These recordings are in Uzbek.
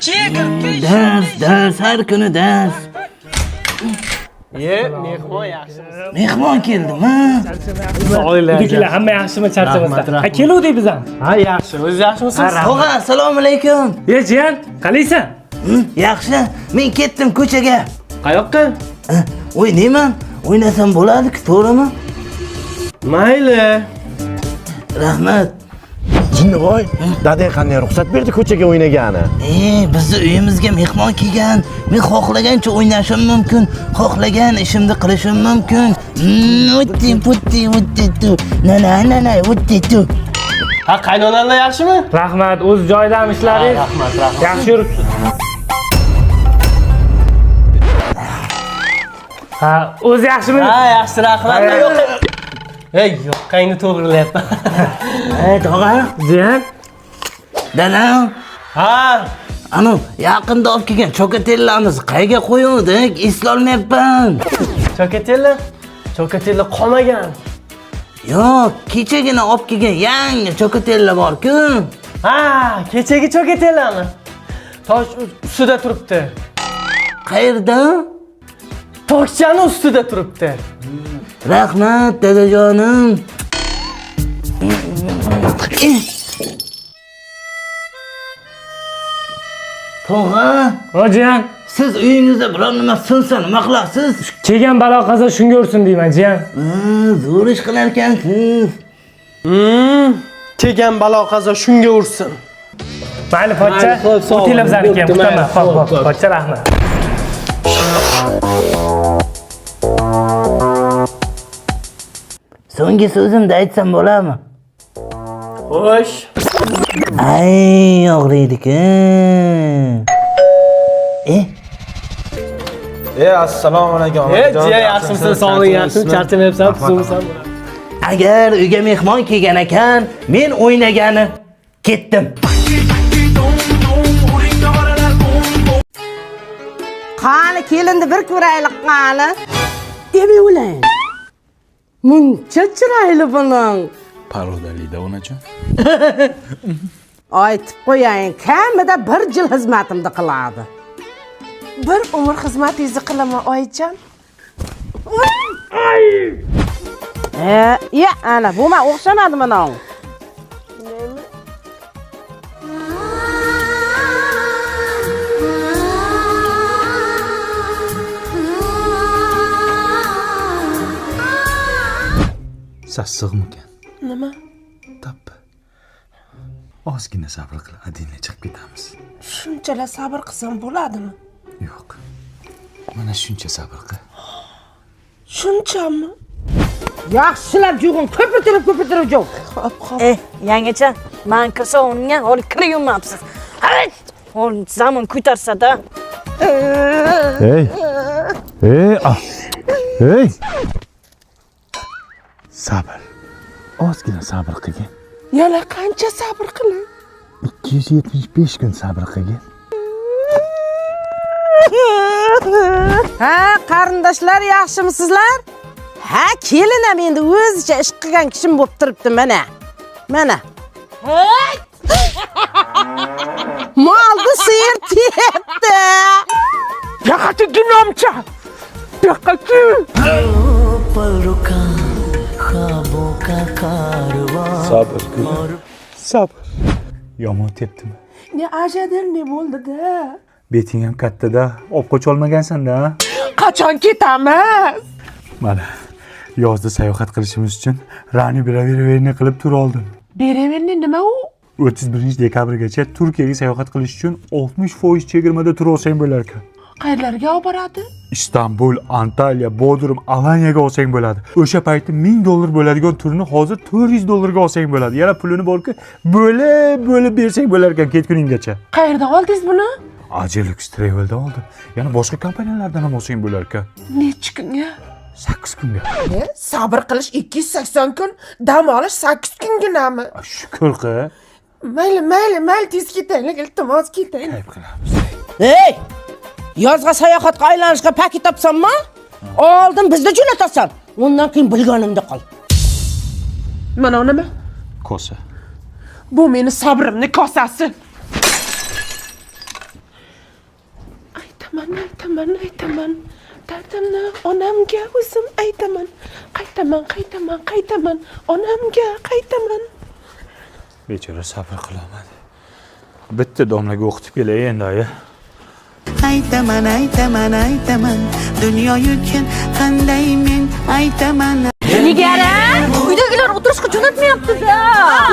Dars, har kuni dars. Mehmon yaxshimisiz? Mehmon keldimi? Uydagilar hamma yaxshimi, charchamasdan? Ha, keluvdik biz ham. Ha, yaxshi. O'z yaxshimisiz? Tog'a, assalomu alaykum. Jiyan, qalaysan? Yaxshi. Men ketdim ko'chaga. Qayoqqa? O'ynayman. O'ynasam bo'ladi-ku, to'g'rimi? Mayli. Rahmat. Jinnivoy, dadang qanday ruxsat berdi ko'chaga o'ynagani? Bizni uyimizga mehmon kelgan. Men xohlagancha o'ynashim mumkin, xohlagan ishimni qilishim mumkin. Utti, na, utti. Ha, qaynonanglar yaxshimi? Rahmat, o'z joyidami ishlaringiz? Rahmat. Yaxshi yuribsiz. Ha, o'z yaxshimi? Ha, yaxshi, rahmat. Yo'q. Yo'q, qayni to'g'rilayapman. Tog'a, Jiyan, dadam. Ha, Anu, yaqinda olib kelgan chokatellarimiz qayerga qo'yuvdik? Eslolmayapman. Chokatilla qolmagan. Yo'q, kechagina olib kelgan yangi chokatellar bor-ku. Ha, kechagi chokatellarmi? Tosh ustida turibdi. Qayerda? Tokchani ustida turibdi. Rahmat, dadajonim. Tog'a, Jiyan, siz uyingizda biror nima sinsa nima qilasiz? kelgan balo qazo shunga ursin deyman, Jiyan. Zo'r ish qilar ekansiz. Kelgan balo qazo shunga ursin. Mayli, pochcha. O'tinglar bizaniki ham kutaman. Xo'p, pochcha, rahmat. So'nggi so'zimni aytsam bo'ladimi? Xo'sh. Ay, og'riydi-ku. Assalomu alaykum. Jiya yaxshimisiz, sog'lig'ing yaxshimi? Charchamayapsan, tuzimsan? Agar uyga mehmon kelgan ekan, men o'ynagani ketdim. Qani kelindi bir ko'raylik qani. Demay o'layin. Muncha chiroyli buning. Parodalida onajon. Aytib qo'ying, kamida 1 yil xizmatimni qiladi. Bir umr xizmatingizni qilaman, oyijon. Ya, ana bu men o'xshamadimi nong? Sassiqmikan? Nima? Tap. Ozgina sabr qil, adinga chiqib ketamiz. Shunchalar sabr qilsam bo'ladimi? Yo'q. Mana shuncha sabr qil. Shunchami? Yaxshilab jug'un, ko'pirtirib jug'. Xo'p. Yangacha, men kirsa unga holi kira yumabsiz. Hayt! Hol zamon ko'tarsa-da. Hey. Sabr. Ozgina sabr qilgin. Yana qancha sabr qilay? 275 kun sabr qilgin. Ha, qarindoshlar yaxshimisizlar? Ha, kelinam endi o'zicha ish qilgan kishim bo'lib turibdi mana. Molni sir tepdi. Yaqati dinomcha. Yaqati. Sabr. Yomon tepdimi? Ne ajadir ne bo'ldi-da? Beting ham katta-da, olib qocholmagansan-da. Qachon ketamiz? Mana, yozda sayohat qilishimiz uchun Rani beraverni qilib tur oldim. Beraverni nima u? 31-dekabrgacha Turkiyaga sayohat qilish uchun 60% chegirmada tur olsang bo'lar ekan. Qayerlarga olib boradi? Istanbul, Antalya, Bodrum, Alaniyaga olsang bo'ladi. O'sha paytda $1000 bo'ladigan turni hozir $400 olsang bo'ladi. Yana pulini borki, bo'lib bersang bo'lar ekan ketguninggacha. Qayerdan oldingiz buni? Ajelux Travel'da oldim. Yana boshqa kompaniyalardan ham olsang bo'lar ekan. Necha kunga? 8 kunga. Sabr qilish 280 kun, dam olish 8 kunginami? Shukr qil. Mayli, tez ketaylik, iltimos ketaylik. Kayf qilamiz. Hey! Yozga sayohatga aylanishga paket topsanmi? Oldin bizni jo'natasan. Undan keyin bilganimda qol. Mana nima? Kosa. Bu meni sabrimning kosasi. aytaman. Dardimni onamga o'zim aytaman. Qaytaman, onamga qaytaman. Bechora sabr qilolmadi. Bitta domlaga o'qitib kelay endi aya. Aytaman dunyoyu kun qanday men aytaman. Nigara, uydagilar o'tirishga jo'natmayapti-da.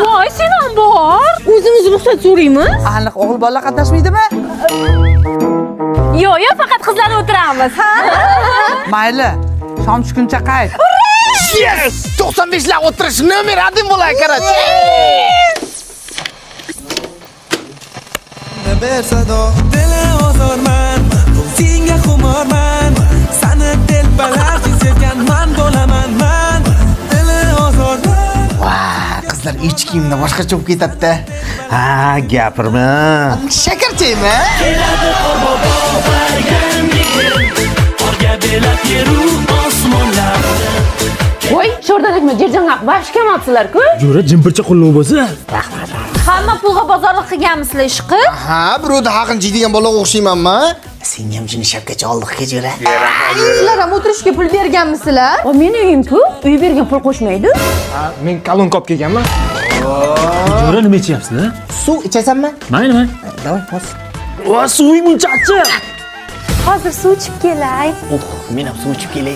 Voy, sen ham bor. O'zimiz ruxsat so'raymiz. Aniq o'g'il bola qatnashmaydimi? Yo'q, faqat qizlar o'tiramiz. Mayli, shom tushguncha qayt. Yes! 95 lar o'tirish nomer 1 bo'lar kerak. ber sado dil ozorman senga xumorman sani telbalarcha sevganman bo'laman man dil ozorman. Vay, qizlar ich kiyimda boshqacha bo'lib ketadi. Ha, gapirma. Shakarchaymi? Keladi bobo orga belab yeru osmonlarda. Voy, sho'rdanakmi, jerjangaq, bash kelmabsizlar-ku? Jo'ra jimpircha qo'llov bo'lsa. Hamma pulga bozorlik qilganmisizlar, ishqi? Ha, birovda haqin jiydigan bolaga o'xshaymanmi? Sen ham shuni shapkacha oldiqqa jo'ra. Sizlar ham o'tirishga pul berganmisizlar? O, meni uyim-ku, uy bergan pul qo'shmaydi. Men kalon kop kelganman. Jo'ra nima ichyapsiz? Suv ichasanmi? Mayli. Davay, hos. Va suving buncha achchiq. Hozir suv ichib kelay. Men ham suv ichib kelay.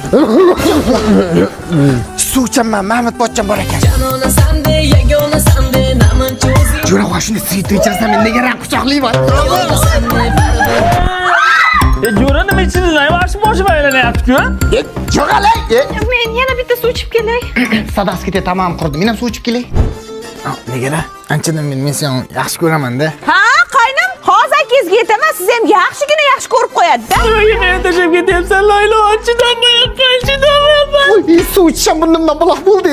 Suv ichaman, Mahmud pochcham bor ekan. Jo'ra, va shuni suyitib ichasan, men nega ran quchoqlayman? Jo'ra nima ichdingiz? Boshim aylanyapti-ku. Jo'ralay. Men yana bitta suv ichib kelay. Sadasi ketdi, tamom qurdi. Men ham suv ichib kelay. Nega? Anchadan men seni yaxshi ko'raman-da. Ha, qaynam, hozir akangizga aytaman, siz ham yaxshigina yaxshi ko'rib qo'yadi-da. Meni tashlab ketyapsan, Laylo. Chidamayapman. Voy, suv ichsam burnimdan buloq bo'ldi.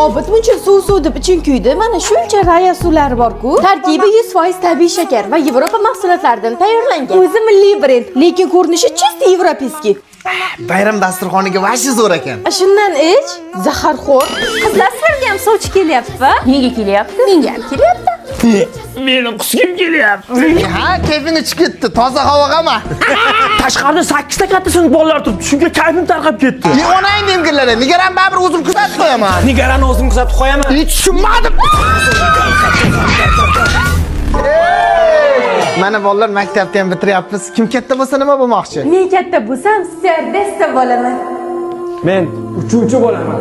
Obid buncha suv deb iching kuydi. Mana shuncha raya suvlari bor-ku. Tarkibi 100% tabiiy shakar va Yevropa mahsulotlaridan tayyorlangan. O'zi milliy brend, lekin ko'rinishi chist yevropeyskiy. Bayram dasturxoniga vashi zo'r ekan. Shundan ich, zaharxo'r. Qizlar sizlarga ham sovchi kelyapti. Nega kelyapti? Menga ham kelyapti. Meni qusgim kelyapti. Ha, kayfing chiqib ketdi. Toza havoga-mi? Tashqarida 8 ta katta sinf bolalar turibdi. Shunga kayfim tarqab ketdi. Onang demgirlari, nigaran baribir o'zim kuzatib qo'yaman. Nigarani o'zim kuzatib qo'yaman. Hech tushunmadim. Mana bolalar maktabni ham bitiryapmiz. Kim katta bo'lsa nima bo'lmoqchi? Men katta bo'lsam, stewardessa bo'laman. Men uchuvchi bo'laman.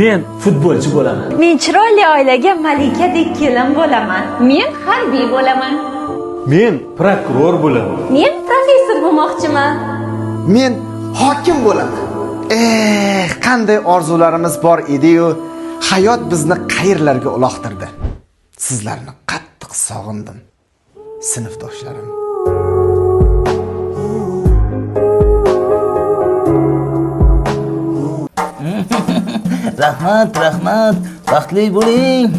Men futbolchi bo'laman. Men chiroyli oilaga malikadek kelin bo'laman. Men harbiy bo'laman. Men prokuror bo'laman. Men professor bo'lmoqchiman. Men hokim bo'laman. Qanday orzularimiz bor edi-yu, hayot bizni qayerlarga uloqtirdi. Sizlarni qattiq sog'indim, sinfdoshlarim. Rahmat. Baxtli bo'ling.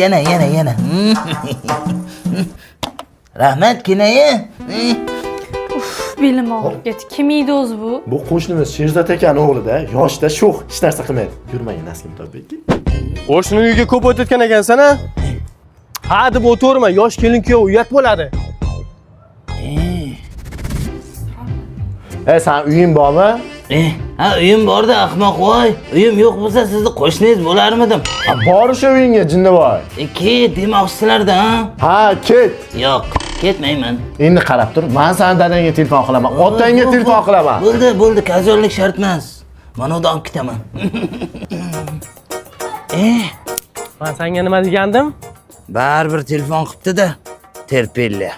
Yana. Rahmat, kinayi. Belim og'rib ketdi. Kim edi o'zi bu? Bu qo'shnimiz Sherzod akaning o'g'lida, yoshda sho'x, hech narsa qilmaydi. Yurmang Naskim To'beki. Qo'shni uyga ko'p o'tayotgan ekansan-a? Ha deb o'tirma, yosh kelin kuyov uyat bo'ladi. Sen uying bormi? Ha, uyim borda, ahmoq voy. Uyim yo'q bo'lsa, sizni qo'shningiz bo'larmidim. Bor o'sha uyingga, jinnivoy. Ket demoqchisizlar-da, Ha, ket. Yo'q, ketmayman. Endi qarab tur, men san dadangga telefon qilaman, otangga telefon qilaman. Bo'ldi, kazorlik shart emas. Mana unda olib ketaman. Men senga nima degandim? Baribir telefon qilibdi-da. Terpilla.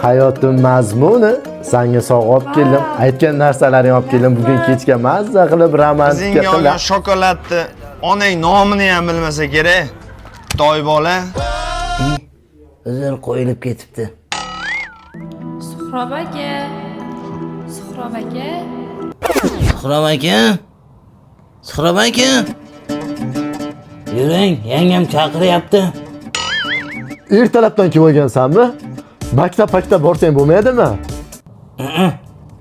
Hayotim mazmuni, senga sovg'a olib keldim. Aytgan narsalaringni olib keldim. Bugun kechga mazza qilib romantika qilib. Senga shokoladni onang nomini ham bilmasa kerak. Toy bola. Uzr qo'yilib ketibdi. Suhrob aka. Suhrob aka. Yuring, yangam chaqiryapti. Ertalabdan kim bo'lgansanmi? Maktab borsang bo'lmaydimi?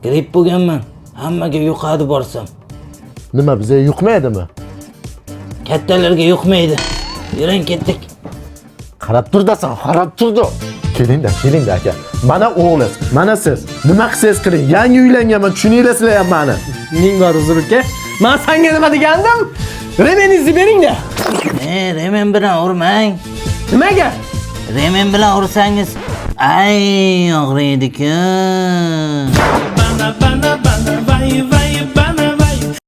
Gripp bo'lganman. Hammaga yuqadi borsam. Nima, bizga yuqmaydimi? Kattalarga yuqmaydi. Yuring, ketdik. qarab tur desam, qarab turdi. Keling-da aka. Mana o'g'liz, mana siz. Nima qilsangiz qiling, yangi uylanganman, tushuninglar sizlar ham meni. Ning bor uzr uka. Men senga nima degandim? Remeningizni bering-da. Remen bilan urmang. Nimaga? Remen bilan ursangiz ay og'riydi-ku. Bana, vay, vay.